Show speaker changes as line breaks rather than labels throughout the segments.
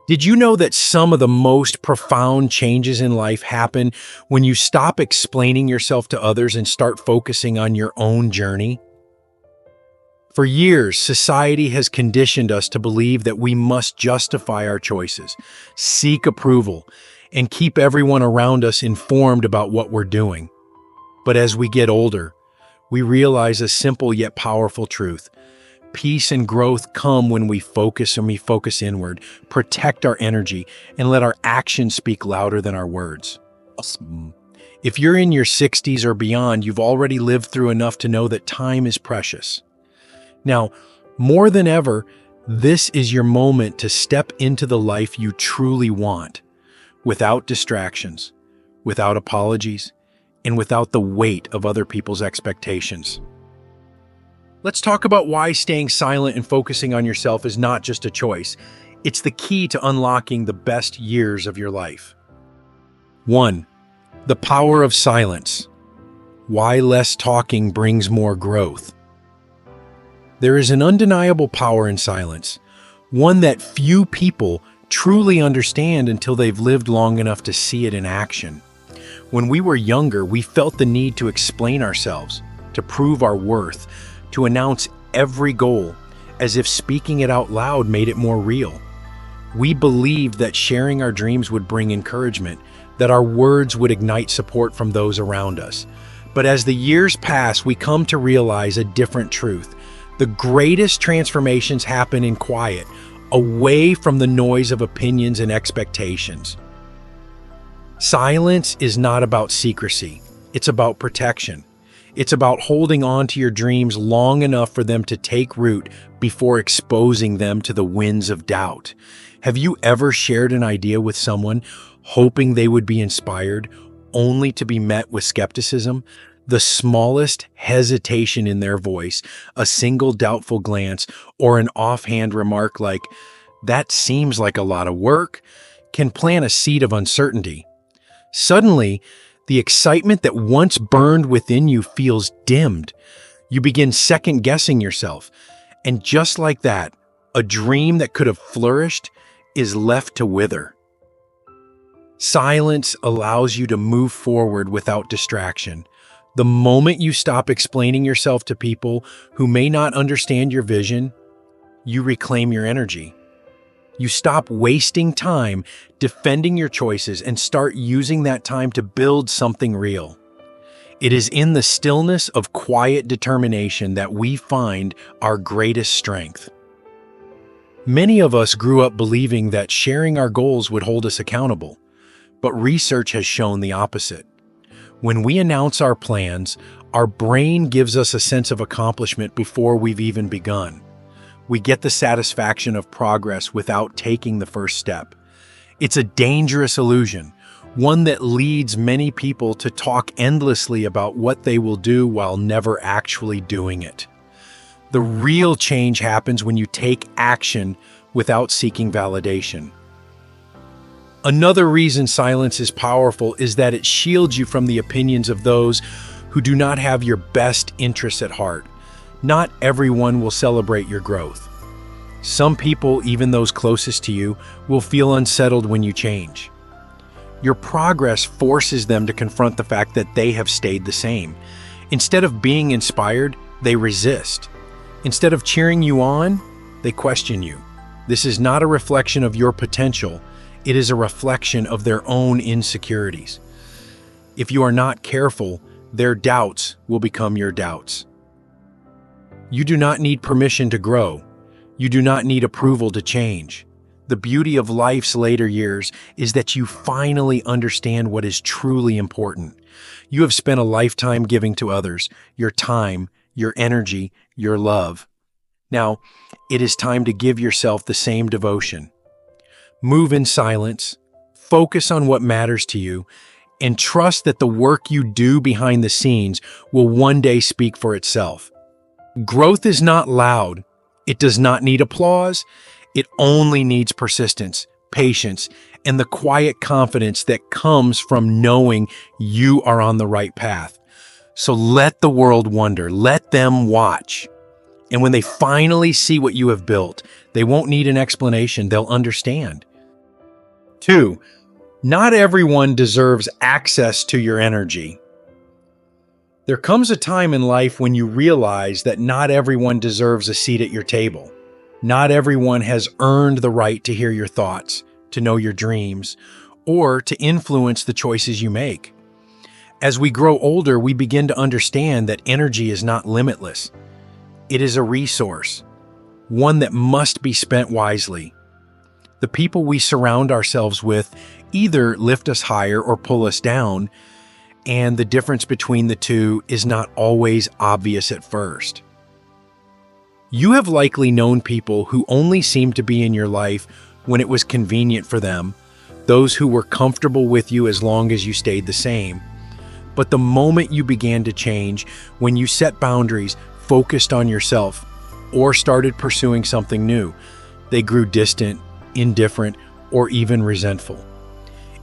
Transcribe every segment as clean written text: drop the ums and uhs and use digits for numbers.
Did you know that some of the most profound changes in life happen when you stop explaining yourself to others and start focusing on your own journey? For years, society has conditioned us to believe that we must justify our choices, seek approval, and keep everyone around us informed about what we're doing. But as we get older, we realize a simple yet powerful truth. Peace and growth come when we focus inward, protect our energy, and let our actions speak louder than our words. If you're in your 60s or beyond, you've already lived through enough to know that time is precious. Now, more than ever, this is your moment to step into the life you truly want, without distractions, without apologies, and without the weight of other people's expectations. Let's talk about why staying silent and focusing on yourself is not just a choice. It's the key to unlocking the best years of your life. 1. The power of silence. Why less talking brings more growth. There is an undeniable power in silence, one that few people truly understand until they've lived long enough to see it in action. When we were younger, we felt the need to explain ourselves, to prove our worth, to announce every goal, as if speaking it out loud made it more real. We believed that sharing our dreams would bring encouragement, that our words would ignite support from those around us. But as the years pass, we come to realize a different truth. The greatest transformations happen in quiet, away from the noise of opinions and expectations. Silence is not about secrecy. It's about protection. It's about holding on to your dreams long enough for them to take root before exposing them to the winds of doubt. Have you ever shared an idea with someone, hoping they would be inspired, only to be met with skepticism? The smallest hesitation in their voice, a single doubtful glance, or an offhand remark like, "That seems like a lot of work," can plant a seed of uncertainty. Suddenly, the excitement that once burned within you feels dimmed. You begin second-guessing yourself. And just like that, a dream that could have flourished is left to wither. Silence allows you to move forward without distraction. The moment you stop explaining yourself to people who may not understand your vision, you reclaim your energy. You stop wasting time defending your choices and start using that time to build something real. It is in the stillness of quiet determination that we find our greatest strength. Many of us grew up believing that sharing our goals would hold us accountable, but research has shown the opposite. When we announce our plans, our brain gives us a sense of accomplishment before we've even begun. We get the satisfaction of progress without taking the first step. It's a dangerous illusion, one that leads many people to talk endlessly about what they will do while never actually doing it. The real change happens when you take action without seeking validation. Another reason silence is powerful is that it shields you from the opinions of those who do not have your best interests at heart. Not everyone will celebrate your growth. Some people, even those closest to you, will feel unsettled when you change. Your progress forces them to confront the fact that they have stayed the same. Instead of being inspired, they resist. Instead of cheering you on, they question you. This is not a reflection of your potential. It is a reflection of their own insecurities. If you are not careful, their doubts will become your doubts. You do not need permission to grow. You do not need approval to change. The beauty of life's later years is that you finally understand what is truly important. You have spent a lifetime giving to others, your time, your energy, your love. Now, it is time to give yourself the same devotion. Move in silence, focus on what matters to you, and trust that the work you do behind the scenes will one day speak for itself. Growth is not loud. It does not need applause. It only needs persistence, patience, and the quiet confidence that comes from knowing you are on the right path. So let the world wonder, let them watch. And when they finally see what you have built, they won't need an explanation, they'll understand. 2. Not everyone deserves access to your energy. There comes a time in life when you realize that not everyone deserves a seat at your table. Not everyone has earned the right to hear your thoughts, to know your dreams, or to influence the choices you make. As we grow older, we begin to understand that energy is not limitless. It is a resource, one that must be spent wisely. The people we surround ourselves with either lift us higher or pull us down, and the difference between the two is not always obvious at first. You have likely known people who only seemed to be in your life when it was convenient for them, those who were comfortable with you as long as you stayed the same. But the moment you began to change, when you set boundaries, focused on yourself, or started pursuing something new, they grew distant, indifferent, or even resentful.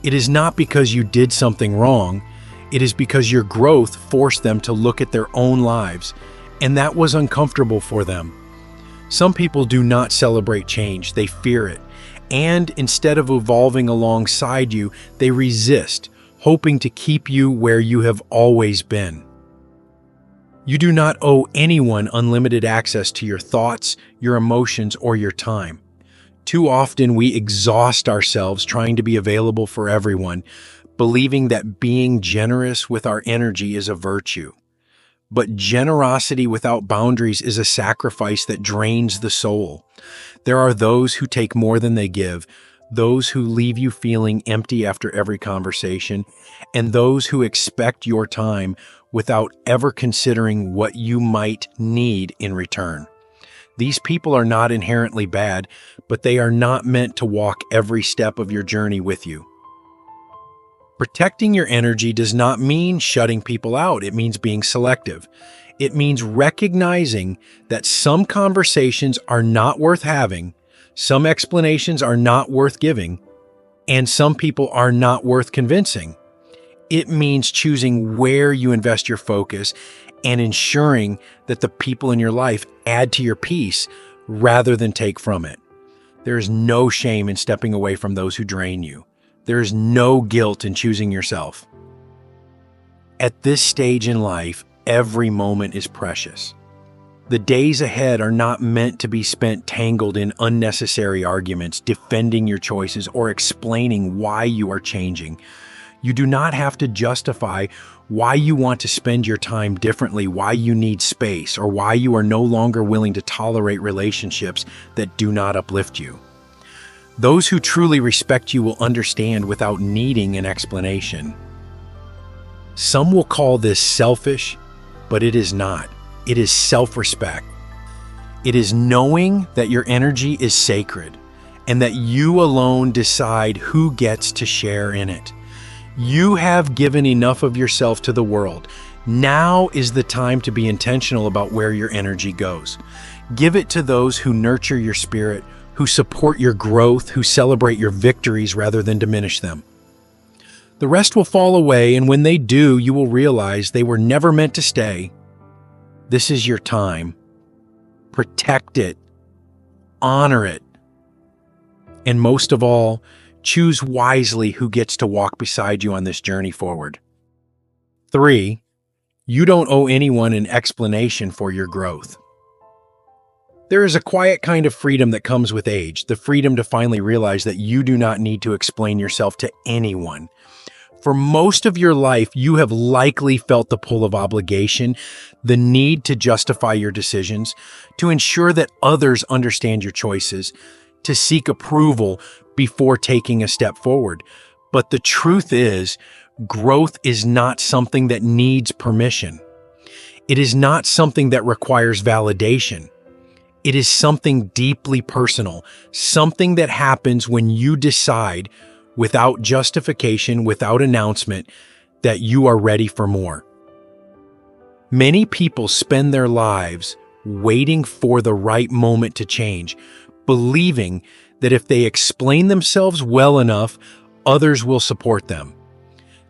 It is not because you did something wrong, it is because your growth forced them to look at their own lives, and that was uncomfortable for them. Some people do not celebrate change, they fear it, and instead of evolving alongside you, they resist, hoping to keep you where you have always been. You do not owe anyone unlimited access to your thoughts, your emotions, or your time. Too often we exhaust ourselves trying to be available for everyone, believing that being generous with our energy is a virtue. But generosity without boundaries is a sacrifice that drains the soul. There are those who take more than they give, those who leave you feeling empty after every conversation, and those who expect your time without ever considering what you might need in return. These people are not inherently bad, but they are not meant to walk every step of your journey with you. Protecting your energy does not mean shutting people out. It means being selective. It means recognizing that some conversations are not worth having, some explanations are not worth giving, and some people are not worth convincing. It means choosing where you invest your focus and ensuring that the people in your life add to your peace rather than take from it. There is no shame in stepping away from those who drain you. There is no guilt in choosing yourself. At this stage in life, every moment is precious. The days ahead are not meant to be spent tangled in unnecessary arguments, defending your choices, or explaining why you are changing. You do not have to justify why you want to spend your time differently, why you need space, or why you are no longer willing to tolerate relationships that do not uplift you. Those who truly respect you will understand without needing an explanation. Some will call this selfish, but it is not. It is self-respect. It is knowing that your energy is sacred and that you alone decide who gets to share in it. You have given enough of yourself to the world. Now is the time to be intentional about where your energy goes. Give it to those who nurture your spirit, who support your growth, who celebrate your victories rather than diminish them. The rest will fall away, and when they do, you will realize they were never meant to stay. This is your time. Protect it. Honor it. And most of all, choose wisely who gets to walk beside you on this journey forward. 3. You don't owe anyone an explanation for your growth. There is a quiet kind of freedom that comes with age, the freedom to finally realize that you do not need to explain yourself to anyone. For most of your life, you have likely felt the pull of obligation, the need to justify your decisions, to ensure that others understand your choices, to seek approval before taking a step forward. But the truth is, growth is not something that needs permission. It is not something that requires validation. It is something deeply personal, something that happens when you decide, without justification, without announcement, that you are ready for more. Many people spend their lives waiting for the right moment to change, believing that if they explain themselves well enough, others will support them.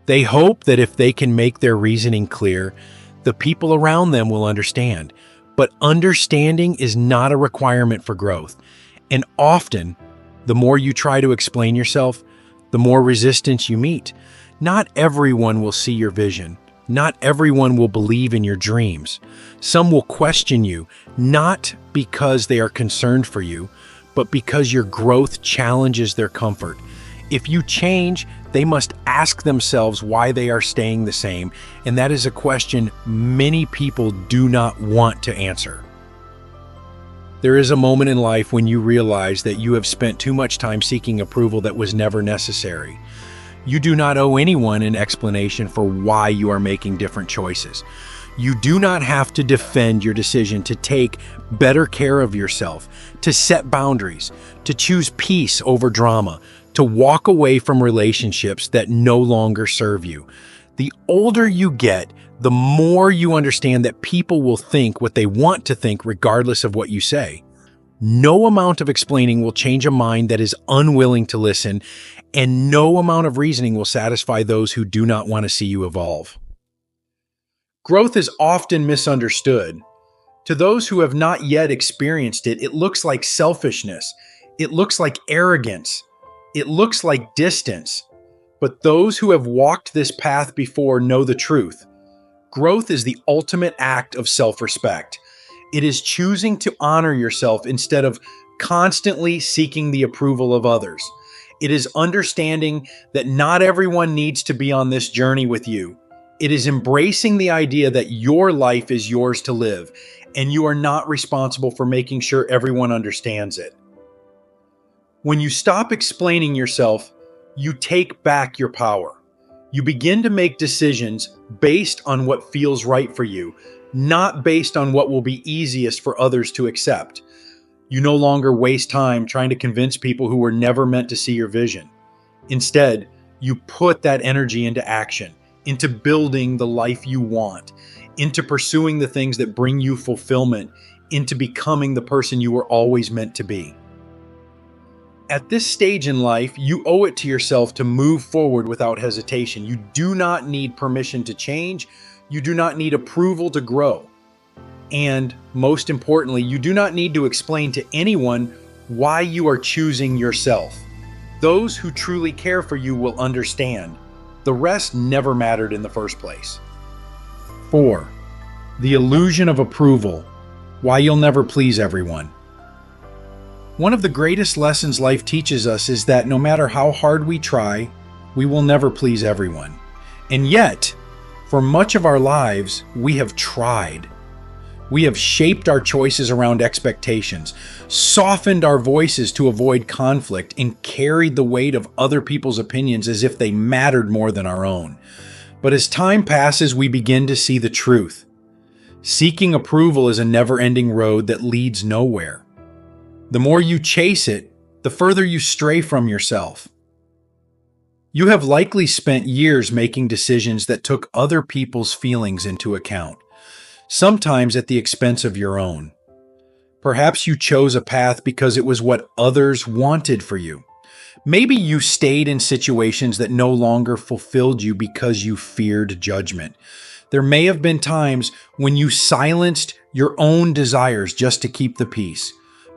They hope that if they can make their reasoning clear, the people around them will understand. But understanding is not a requirement for growth. And often, the more you try to explain yourself, the more resistance you meet. Not everyone will see your vision. Not everyone will believe in your dreams. Some will question you, not because they are concerned for you, but because your growth challenges their comfort. If you change, they must ask themselves why they are staying the same, and that is a question many people do not want to answer. There is a moment in life when you realize that you have spent too much time seeking approval that was never necessary. You do not owe anyone an explanation for why you are making different choices. You do not have to defend your decision to take better care of yourself, to set boundaries, to choose peace over drama, to walk away from relationships that no longer serve you. The older you get, the more you understand that people will think what they want to think regardless of what you say. No amount of explaining will change a mind that is unwilling to listen, and no amount of reasoning will satisfy those who do not want to see you evolve. Growth is often misunderstood. To those who have not yet experienced it, it looks like selfishness. It looks like arrogance. It looks like distance. But those who have walked this path before know the truth. Growth is the ultimate act of self-respect. It is choosing to honor yourself instead of constantly seeking the approval of others. It is understanding that not everyone needs to be on this journey with you. It is embracing the idea that your life is yours to live, and you are not responsible for making sure everyone understands it. When you stop explaining yourself, you take back your power. You begin to make decisions based on what feels right for you, not based on what will be easiest for others to accept. You no longer waste time trying to convince people who were never meant to see your vision. Instead, you put that energy into action, into building the life you want, into pursuing the things that bring you fulfillment, into becoming the person you were always meant to be. At this stage in life, you owe it to yourself to move forward without hesitation. You do not need permission to change. You do not need approval to grow. And most importantly, you do not need to explain to anyone why you are choosing yourself. Those who truly care for you will understand. The rest never mattered in the first place. 4. The illusion of approval. Why you'll never please everyone. One of the greatest lessons life teaches us is that no matter how hard we try, we will never please everyone. And yet, for much of our lives, we have tried. We have shaped our choices around expectations, softened our voices to avoid conflict, and carried the weight of other people's opinions as if they mattered more than our own. But as time passes, we begin to see the truth. Seeking approval is a never-ending road that leads nowhere. The more you chase it, the further you stray from yourself. You have likely spent years making decisions that took other people's feelings into account, sometimes at the expense of your own. Perhaps you chose a path because it was what others wanted for you. Maybe you stayed in situations that no longer fulfilled you because you feared judgment. There may have been times when you silenced your own desires just to keep the peace.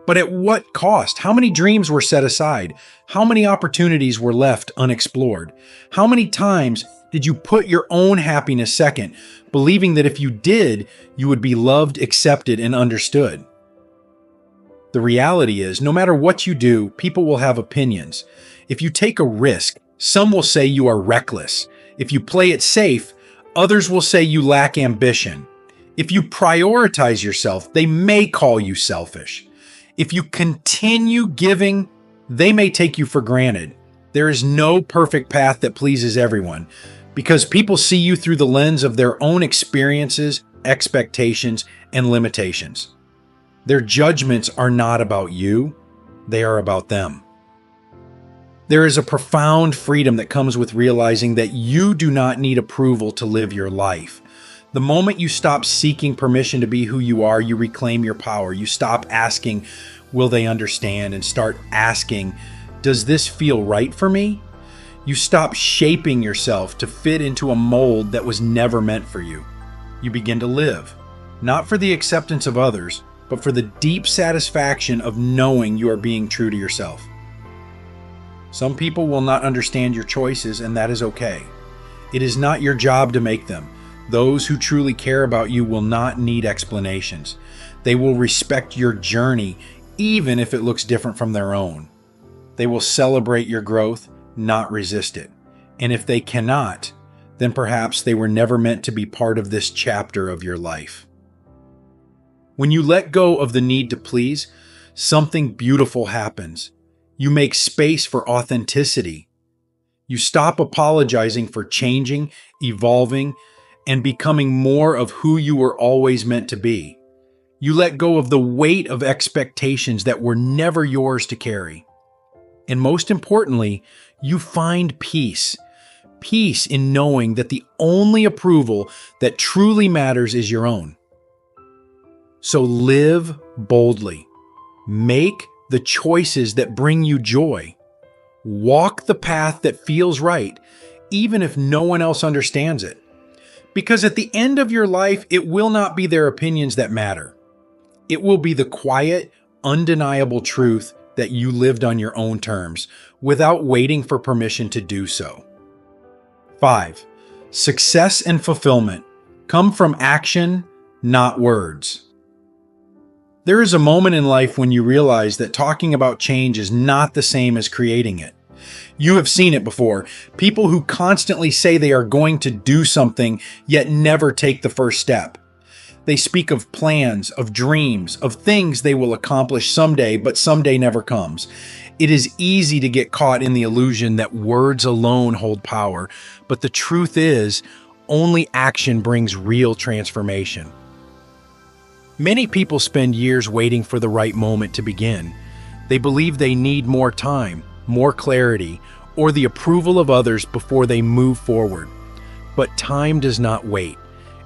But at what cost? How many dreams were set aside? How many opportunities were left unexplored? How many times did you put your own happiness second, believing that if you did, you would be loved, accepted, and understood? The reality is, no matter what you do, people will have opinions. If you take a risk, some will say you are reckless. If you play it safe, others will say you lack ambition. If you prioritize yourself, they may call you selfish. If you continue giving, they may take you for granted. There is no perfect path that pleases everyone, because people see you through the lens of their own experiences, expectations, and limitations. Their judgments are not about you, they are about them. There is a profound freedom that comes with realizing that you do not need approval to live your life. The moment you stop seeking permission to be who you are, you reclaim your power. You stop asking, will they understand? And start asking, does this feel right for me? You stop shaping yourself to fit into a mold that was never meant for you. You begin to live, not for the acceptance of others, but for the deep satisfaction of knowing you are being true to yourself. Some people will not understand your choices, and that is okay. It is not your job to make them. Those who truly care about you will not need explanations. They will respect your journey, even if it looks different from their own. They will celebrate your growth, not resist it. And if they cannot, then perhaps they were never meant to be part of this chapter of your life. When you let go of the need to please, something beautiful happens. You make space for authenticity. You stop apologizing for changing, evolving, and becoming more of who you were always meant to be. You let go of the weight of expectations that were never yours to carry. And most importantly, you find peace. Peace in knowing that the only approval that truly matters is your own. So live boldly. Make the choices that bring you joy. Walk the path that feels right, even if no one else understands it. Because at the end of your life, it will not be their opinions that matter. It will be the quiet, undeniable truth that you lived on your own terms, without waiting for permission to do so. 5. Success and fulfillment come from action, not words. There is a moment in life when you realize that talking about change is not the same as creating it. You have seen it before. People who constantly say they are going to do something, yet never take the first step. They speak of plans, of dreams, of things they will accomplish someday, but someday never comes. It is easy to get caught in the illusion that words alone hold power, but the truth is, only action brings real transformation. Many people spend years waiting for the right moment to begin. They believe they need more time, more clarity, or the approval of others before they move forward. But time does not wait,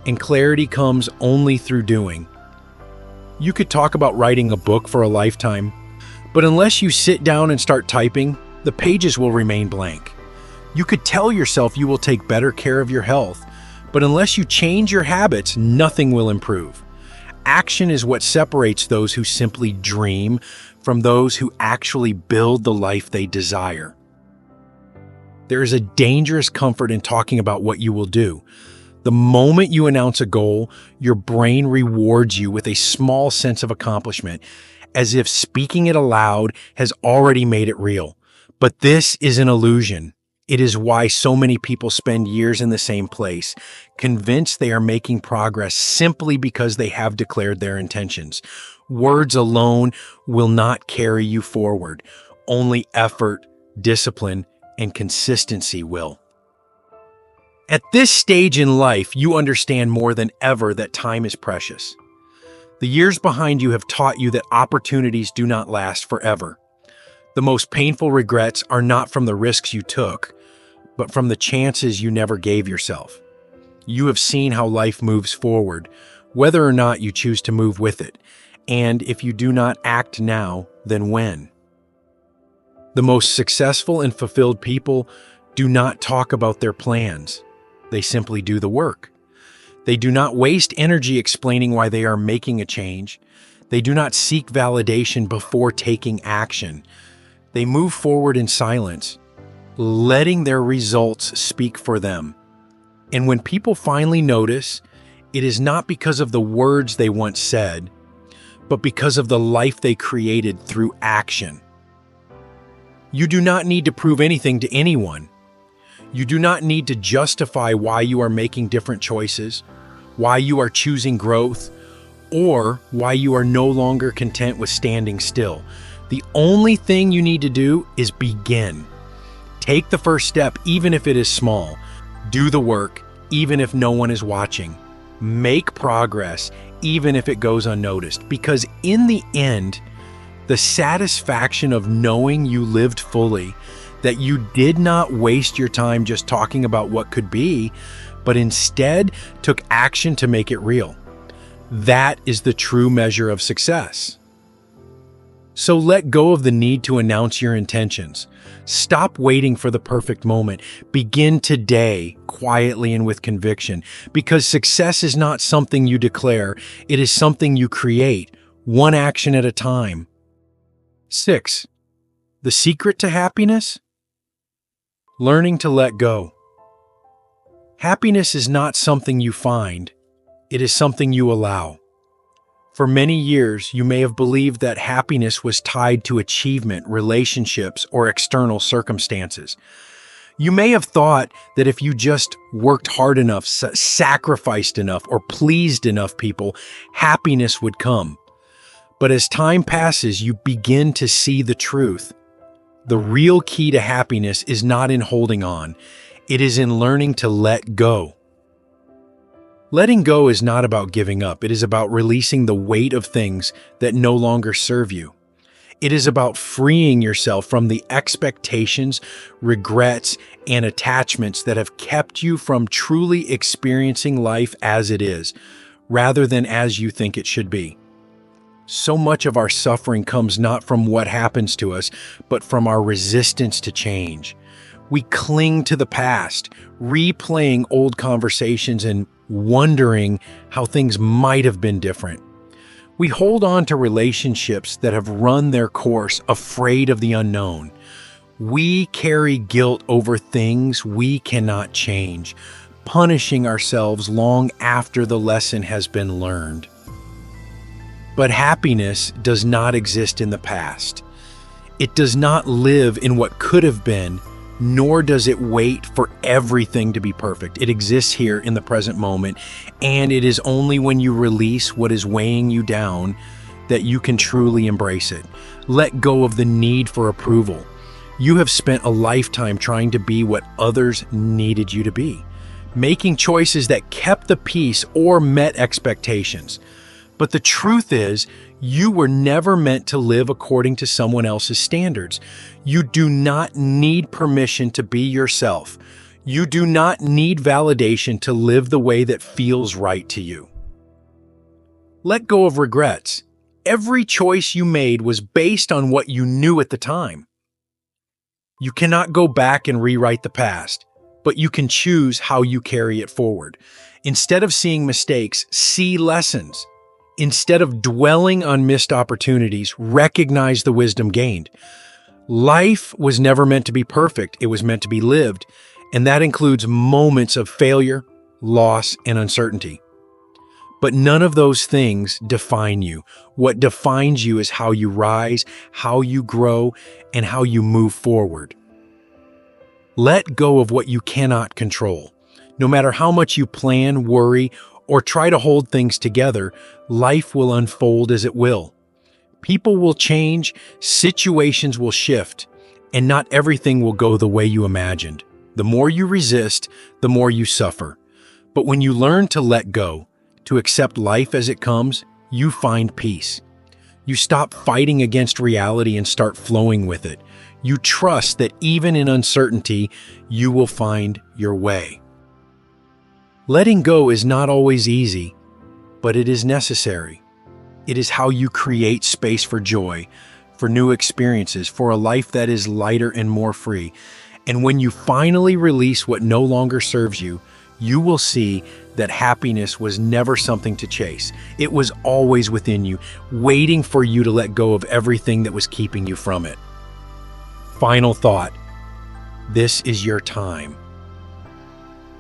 and clarity comes only through doing. You could talk about writing a book for a lifetime, but unless you sit down and start typing, the pages will remain blank. You could tell yourself you will take better care of your health, but unless you change your habits, nothing will improve. Action is what separates those who simply dream from those who actually build the life they desire. There is a dangerous comfort in talking about what you will do. The moment you announce a goal, your brain rewards you with a small sense of accomplishment, as if speaking it aloud has already made it real. But this is an illusion. It is why so many people spend years in the same place, convinced they are making progress simply because they have declared their intentions. Words alone will not carry you forward. Only effort, discipline, and consistency will. At this stage in life, you understand more than ever that time is precious. The years behind you have taught you that opportunities do not last forever. The most painful regrets are not from the risks you took, but from the chances you never gave yourself. You have seen how life moves forward, whether or not you choose to move with it. And if you do not act now, then when? The most successful and fulfilled people do not talk about their plans. They simply do the work. They do not waste energy explaining why they are making a change. They do not seek validation before taking action. They move forward in silence, letting their results speak for them. And when people finally notice, it is not because of the words they once said, but because of the life they created through action. You do not need to prove anything to anyone. You do not need to justify why you are making different choices, why you are choosing growth, or why you are no longer content with standing still. The only thing you need to do is begin. Take the first step, even if it is small. Do the work, even if no one is watching. Make progress, even if it goes unnoticed. Because in the end, the satisfaction of knowing you lived fully, that you did not waste your time just talking about what could be, but instead took action to make it real. That is the true measure of success. So let go of the need to announce your intentions. Stop waiting for the perfect moment. Begin today, quietly and with conviction, because success is not something you declare. It is something you create, one action at a time. 6. The secret to happiness? Learning to let go. Happiness is not something you find, it is something you allow. For many years, you may have believed that happiness was tied to achievement, relationships, or external circumstances. You may have thought that if you just worked hard enough, sacrificed enough, or pleased enough people, happiness would come. But as time passes, you begin to see the truth. The real key to happiness is not in holding on, it is in learning to let go. Letting go is not about giving up, it is about releasing the weight of things that no longer serve you. It is about freeing yourself from the expectations, regrets, and attachments that have kept you from truly experiencing life as it is, rather than as you think it should be. So much of our suffering comes not from what happens to us, but from our resistance to change. We cling to the past, replaying old conversations and wondering how things might have been different. We hold on to relationships that have run their course, afraid of the unknown. We carry guilt over things we cannot change, punishing ourselves long after the lesson has been learned. But happiness does not exist in the past. It does not live in what could have been, nor does it wait for everything to be perfect. It exists here in the present moment, and it is only when you release what is weighing you down that you can truly embrace it. Let go of the need for approval. You have spent a lifetime trying to be what others needed you to be, making choices that kept the peace or met expectations. But the truth is, you were never meant to live according to someone else's standards. You do not need permission to be yourself. You do not need validation to live the way that feels right to you. Let go of regrets. Every choice you made was based on what you knew at the time. You cannot go back and rewrite the past, but you can choose how you carry it forward. Instead of seeing mistakes, see lessons. Instead of dwelling on missed opportunities, recognize the wisdom gained. Life was never meant to be perfect, it was meant to be lived, and that includes moments of failure, loss, and uncertainty. But none of those things define you. What defines you is how you rise, how you grow, and how you move forward. Let go of what you cannot control. No matter how much you plan, worry, or try to hold things together, life will unfold as it will. People will change, situations will shift, and not everything will go the way you imagined. The more you resist, the more you suffer. But when you learn to let go, to accept life as it comes, you find peace. You stop fighting against reality and start flowing with it. You trust that even in uncertainty, you will find your way. Letting go is not always easy, but it is necessary. It is how you create space for joy, for new experiences, for a life that is lighter and more free. And when you finally release what no longer serves you, you will see that happiness was never something to chase. It was always within you, waiting for you to let go of everything that was keeping you from it. Final thought. This is your time.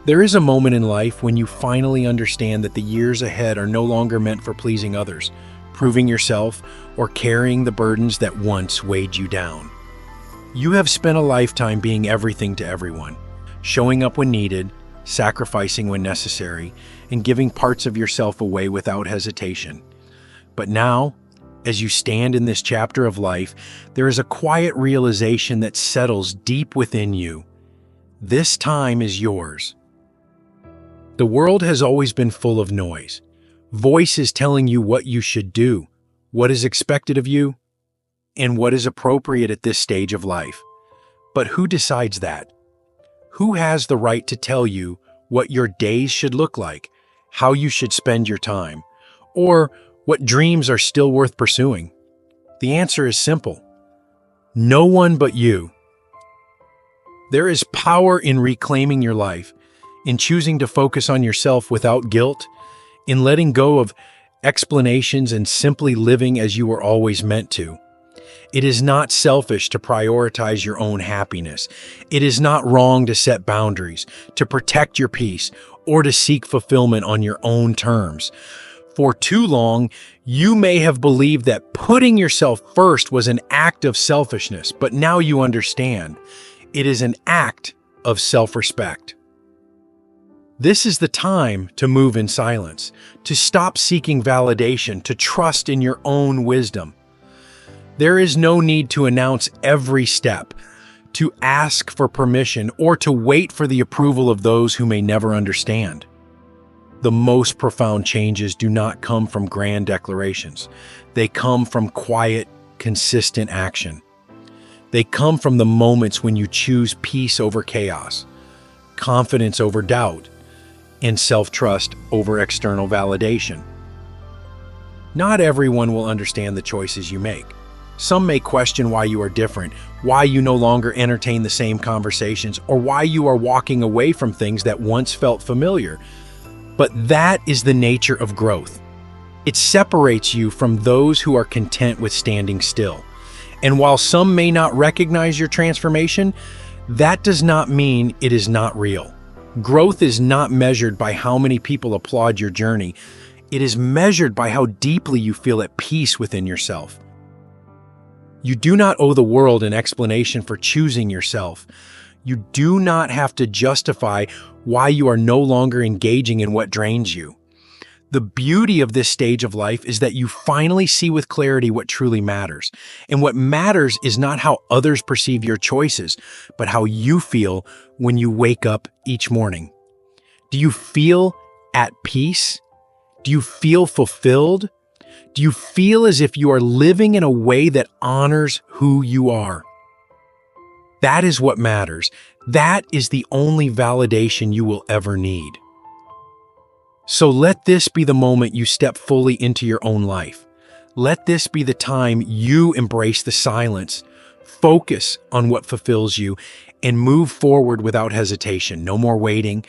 There is a moment in life when you finally understand that the years ahead are no longer meant for pleasing others, proving yourself, or carrying the burdens that once weighed you down. You have spent a lifetime being everything to everyone, showing up when needed, sacrificing when necessary, and giving parts of yourself away without hesitation. But now, as you stand in this chapter of life, there is a quiet realization that settles deep within you. This time is yours. The world has always been full of noise. Voices telling you what you should do, what is expected of you, and what is appropriate at this stage of life. But who decides that? Who has the right to tell you what your days should look like, how you should spend your time, or what dreams are still worth pursuing? The answer is simple. No one but you. There is power in reclaiming your life, in choosing to focus on yourself without guilt, in letting go of explanations and simply living as you were always meant to. It is not selfish to prioritize your own happiness. It is not wrong to set boundaries, to protect your peace, or to seek fulfillment on your own terms. For too long, you may have believed that putting yourself first was an act of selfishness, but now you understand. It is an act of self-respect. This is the time to move in silence, to stop seeking validation, to trust in your own wisdom. There is no need to announce every step, to ask for permission, or to wait for the approval of those who may never understand. The most profound changes do not come from grand declarations. They come from quiet, consistent action. They come from the moments when you choose peace over chaos, confidence over doubt, and self-trust over external validation. Not everyone will understand the choices you make. Some may question why you are different, why you no longer entertain the same conversations, or why you are walking away from things that once felt familiar. But that is the nature of growth. It separates you from those who are content with standing still. And while some may not recognize your transformation, that does not mean it is not real. Growth is not measured by how many people applaud your journey. It is measured by how deeply you feel at peace within yourself. You do not owe the world an explanation for choosing yourself. You do not have to justify why you are no longer engaging in what drains you. The beauty of this stage of life is that you finally see with clarity what truly matters. And what matters is not how others perceive your choices, but how you feel when you wake up each morning. Do you feel at peace? Do you feel fulfilled? Do you feel as if you are living in a way that honors who you are? That is what matters. That is the only validation you will ever need. So let this be the moment you step fully into your own life. Let this be the time you embrace the silence, focus on what fulfills you, and move forward without hesitation. No more waiting,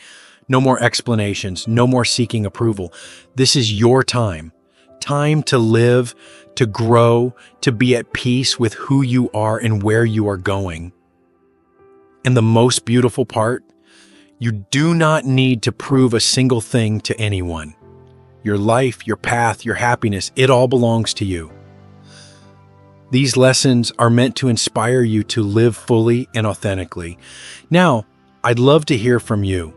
no more explanations, no more seeking approval. This is your time. Time to live, to grow, to be at peace with who you are and where you are going. And the most beautiful part, you do not need to prove a single thing to anyone. Your life, your path, your happiness, it all belongs to you. These lessons are meant to inspire you to live fully and authentically. Now, I'd love to hear from you.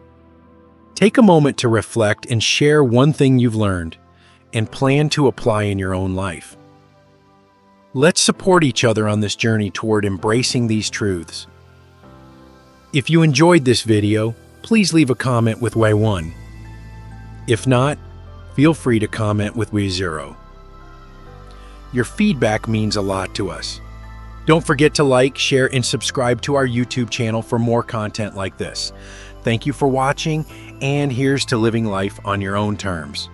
Take a moment to reflect and share one thing you've learned and plan to apply in your own life. Let's support each other on this journey toward embracing these truths. If you enjoyed this video, please leave a comment with Way 1. If not, feel free to comment with Way 0. Your feedback means a lot to us. Don't forget to like, share, and subscribe to our YouTube channel for more content like this. Thank you for watching, and here's to living life on your own terms.